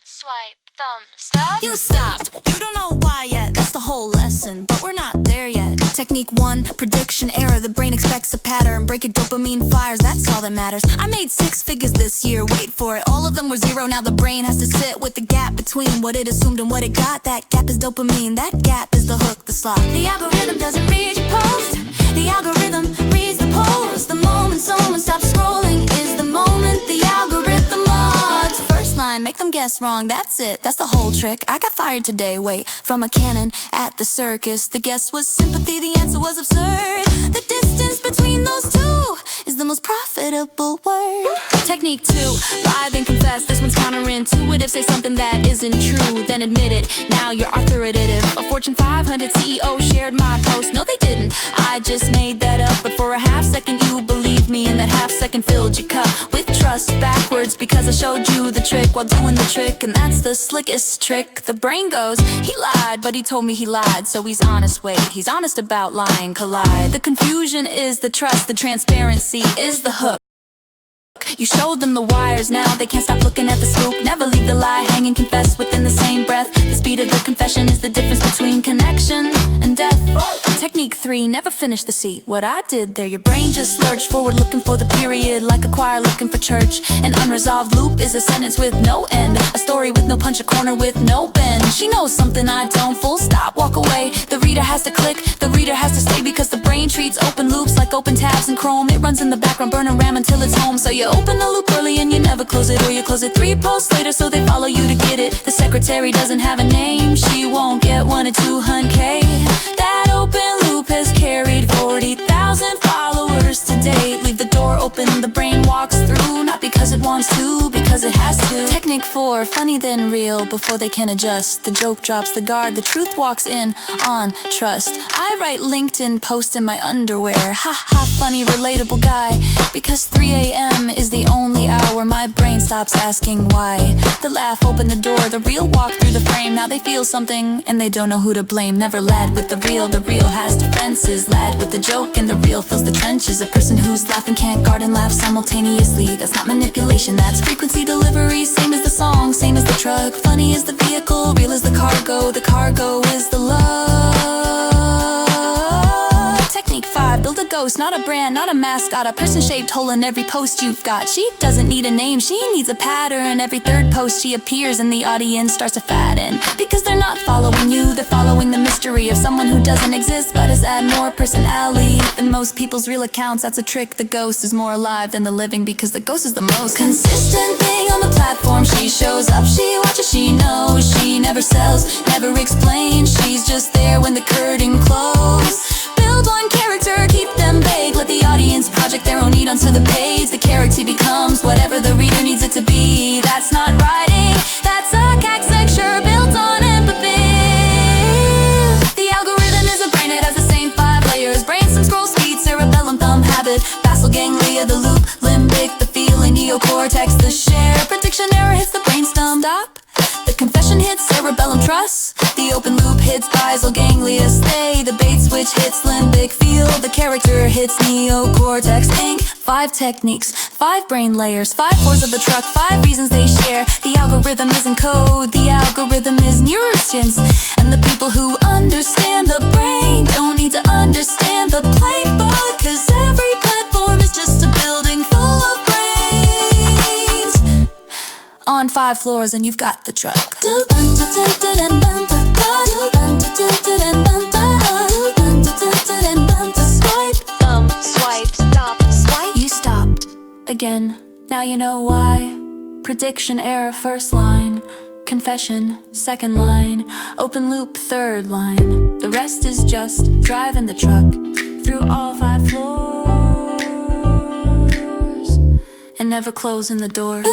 Swipe, thumb, stop. You stopped, you don't know why yet. That's the whole lesson, but we're not there yet. Technique 1, prediction error. The brain expects a pattern. Break it, dopamine fires, that's all that matters. I made 6 figures this year, wait for it. All of them were 0, now the brain has to sit with the gap between what it assumed and what it got. That gap is dopamine, that gap is the hook, the slot. The algorithm doesn't read your post. The algorithm reads the post. The moment someone stops scrolling is the moment the algorithm logs. First line, make them guess wrong, that's it, that's the whole trick. I got fired today, wait, from a cannon at the circus. The guess was sympathy, the answer was absurd. The distance between those two is the most profitable word. Technique 2, lie then confess. This one's counterintuitive. Say something that isn't true, then admit it. Now you're authoritative. A Fortune 500 CEO shared my post. No, they didn't, I just made that up. But for a half second you believed me, and that half second filled your cup with trust backwards, because I showed you the trick while doing the trick. And that's the slickest trick. The brain goes, he lied, but he told me he lied, so he's honest. Wait, he's honest about lying. Collide. The confusion is the trust, the transparency is the hook. You showed them the wires, now they can't stop looking at the scoop. Never leave the lie hanging, confess within the same breath. The speed of the confession is the difference between connection and death. Technique 3, never finish the seat. What I did there, your brain just lurched forward looking for the period, like a choir looking for church. An unresolved loop is a sentence with no end, a story with no punch, a corner with no bend. She knows something I don't, full stop, walk away. The reader has to click, the reader has to stay, because the brain treats open loops like open tabs in Chrome. It runs in the background, burning RAM until it's home. So you open the loop early and you never close it, or you close it 3 posts later so they follow you to get it. The secretary doesn't have a name, she won't get 1 or 200K. That open loop has carried 40,000 followers to date. Leave the door open, the brain walks through, not because it wants to, because it has to. Technique 4, funny then real, before they can adjust. The joke drops the guard, the truth walks in on trust. I write LinkedIn posts in my underwear, ha ha, funny relatable guy, because 3 a.m. is the only hour my brain stops asking why. The laugh opened the door, the real walk through the frame. Now they feel something and they don't know who to blame. Never lad with the real has defenses. Lad with the joke and the real fills the trenches. A person who's laughing can't guard and laugh simultaneously. That's not manipulation, that's frequency delivery. Same as the song, same as the truck. Funny is the vehicle, real is the cargo is the love. Technique 5, build a ghost, not a brand, not a mascot. A person-shaped hole in every post you've got. She doesn't need a name, she needs a pattern. Every third post she appears and the audience starts to fatten, because they're not following you, they're following the mystery of someone who doesn't exist but has had more personality than most people's real accounts. That's a trick, the ghost is more alive than the living, because the ghost is the most consistent thing on the platform. She shows up, she watches, she knows. She never sells, never explains. She's just there when the curtain closes. Build one character, keep them vague. Let the audience project their own need onto the page. The character becomes whatever the reader needs it to be. That's not writing, that's a caricature built on empathy. The algorithm is a brain, it has the same 5 layers. Brainstem, scroll speed, cerebellum, thumb habit, basal ganglia, the loop, limbic, the feeling, neocortex, the share. Prediction error hits the brainstem, stop. The confession hits cerebellum, trust. The open loop hits basal ganglia, stay. The bait switch hits limbic, feel. The character hits neocortex, think. 5 techniques, 5 brain layers, 5 floors of the truck, 5 reasons they share. The algorithm isn't code, the algorithm is neuroscience. And the people who understand the brain don't need to understand the playbook, cause every platform is just a building full of brains. On 5 floors and you've got the truck. Swipe, Thumb, swipe, stop, swipe. you stopped again. Now you know why. Prediction error, first line. Confession, second line. Open loop, third line. The rest is just driving the truck through all 5 floors and never closing the door.